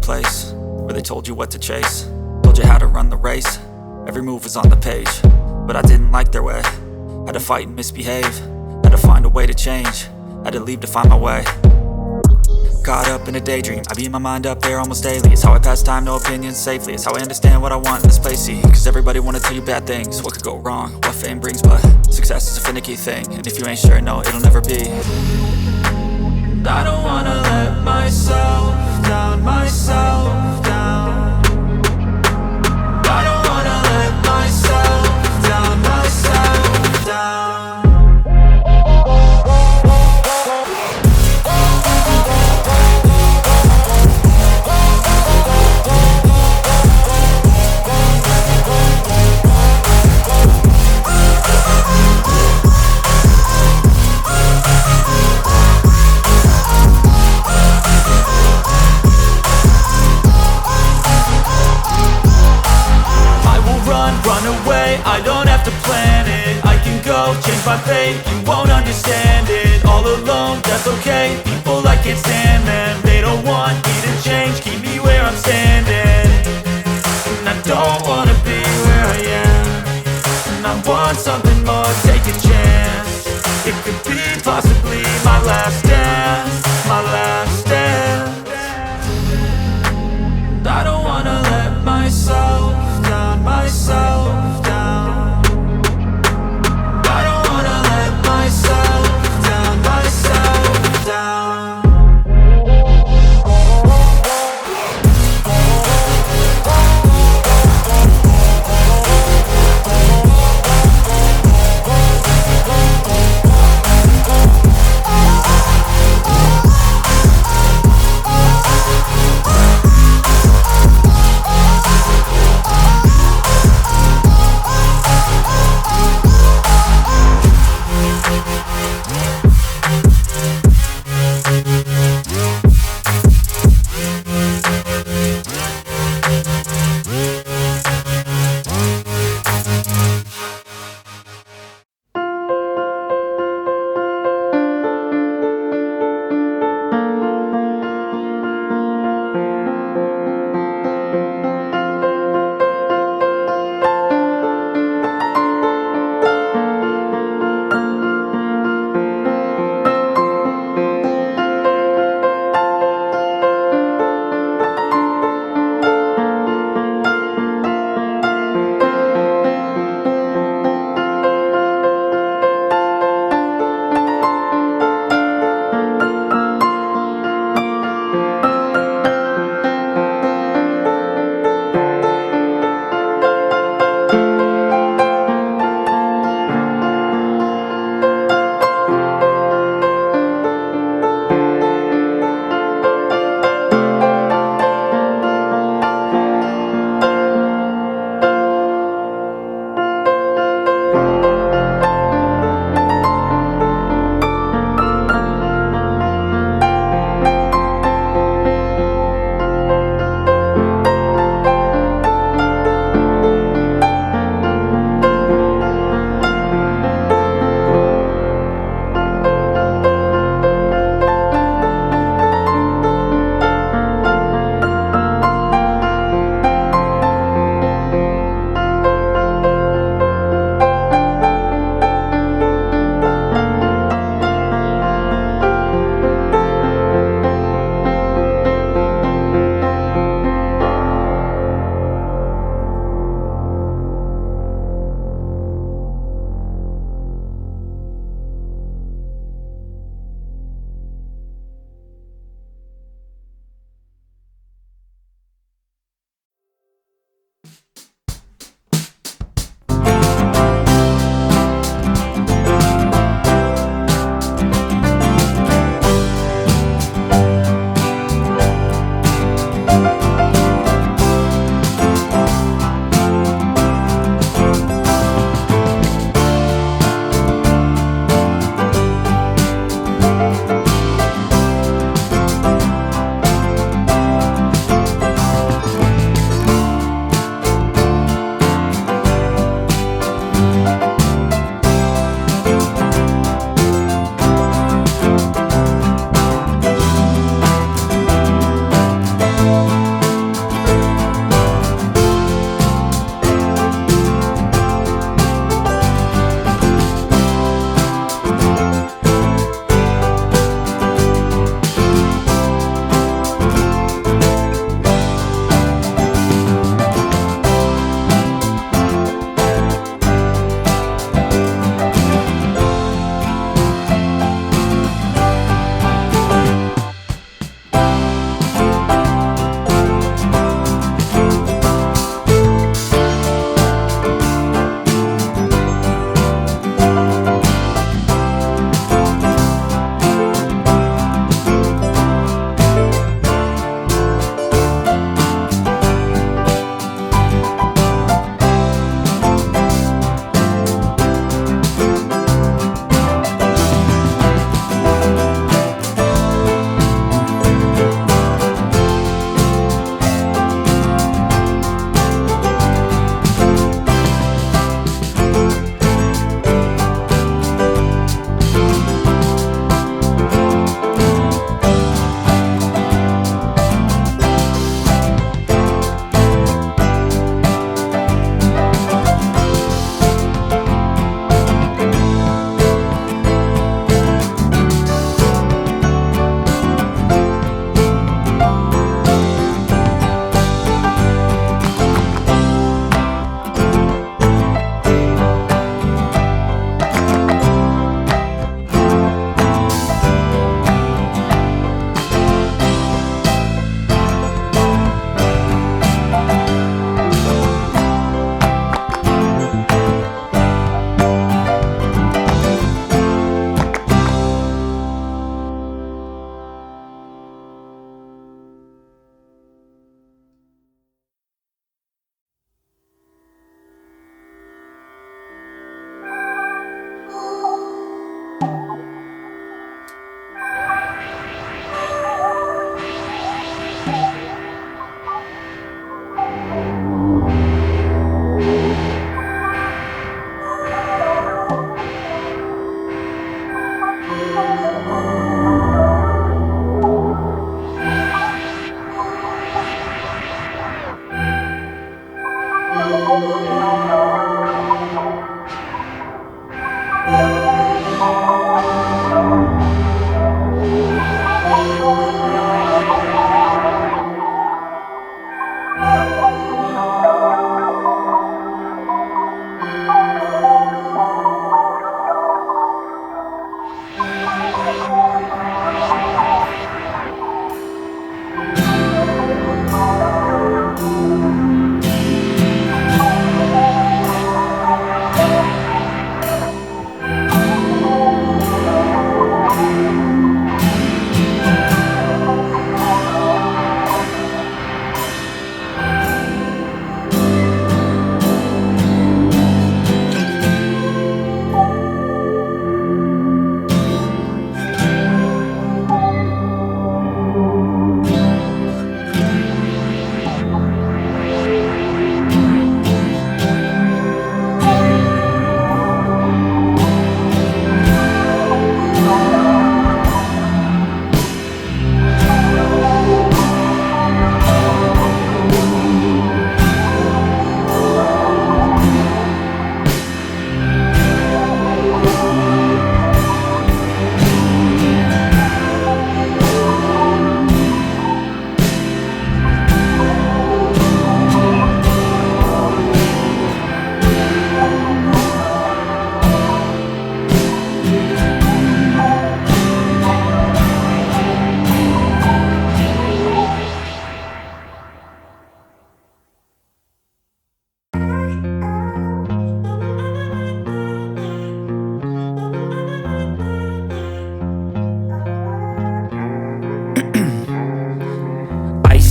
place where they told you what to chase, told you how to run the race. Every move was on the page, but I didn't like their way. Had to fight and misbehave, had to find a way to change, had to leave to find my way. Caught up in a daydream, I beat my mind up there almost daily. It's how I pass time, no opinions safely. It's how I understand what I want in this place, see. Cause everybody wanna tell you bad things, what could go wrong, what fame brings. But success is a finicky thing, and if you ain't sure, no, it'll never be. I don't wanna let myself down, myself down. I don't wanna let myself down, myself down. Run away, I don't have to plan it. I can go, change my fate, you won't understand it. All alone, that's okay, people I can't stand them. They don't want me to change, keep me where I'm standing. And I don't wanna be where I am, and I want something more, take a chance. It could be possibly my last dance, my last dance. I don't wanna let myself down, myself down. I don't wanna let myself down, myself down.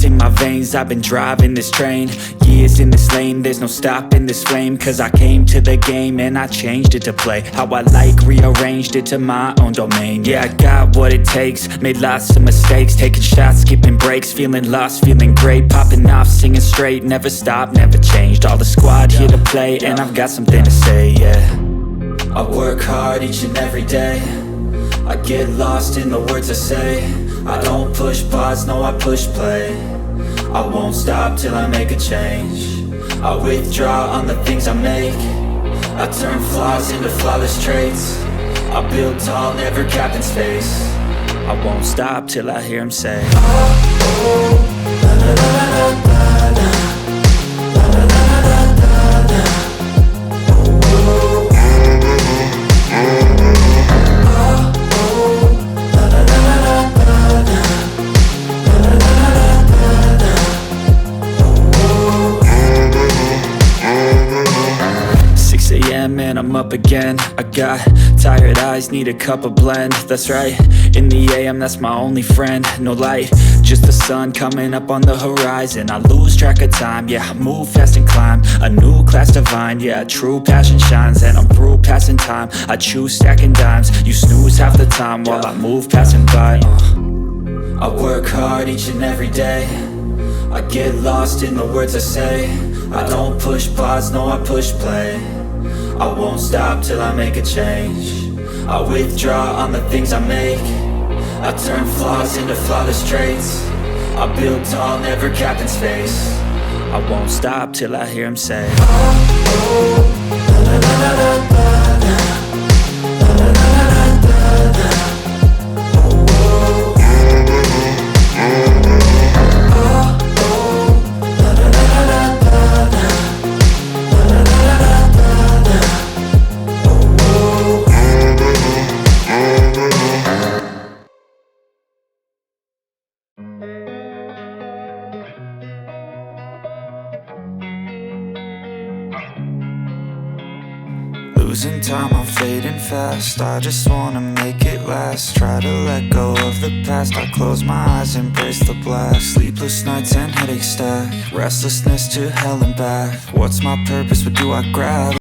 In my veins, I've been driving this train. Years in this lane, there's no stopping this flame. Cause I came to the game and I changed it to play how I like, rearranged it to my own domain. Yeah, I got what it takes, made lots of mistakes, taking shots, skipping breaks, feeling lost, feeling great, popping off, singing straight, never stopped, never changed. All the squad here to play and I've got something to say, yeah. I work hard each and every day, I get lost in the words I say. I don't push pause, no I push play. I won't stop till I make a change. I withdraw on the things I make. I turn flaws into flawless traits. I build tall, never capped in space. I won't stop till I hear him say, oh, oh, la la la la la la. And I'm up again. I got tired eyes, need a cup of blend. That's right, in the AM, that's my only friend. No light, just the sun coming up on the horizon. I lose track of time, yeah, I move fast and climb a new class divine, yeah, true passion shines. And I'm through passing time, I choose stacking dimes. You snooze half the time while I move passing by. I work hard each and every day, I get lost in the words I say. I don't push pause, no I push play. I won't stop till I make a change. I withdraw on the things I make. I turn flaws into flawless traits. I build tall, never capped in space. I won't stop till I hear him say, oh, oh, la la la la la la. Losing time, I'm fading fast. I just wanna make it last. Try to let go of the past. I close my eyes, embrace the blast. Sleepless nights and headaches stack. Restlessness to hell and back. What's my purpose? What do I grab?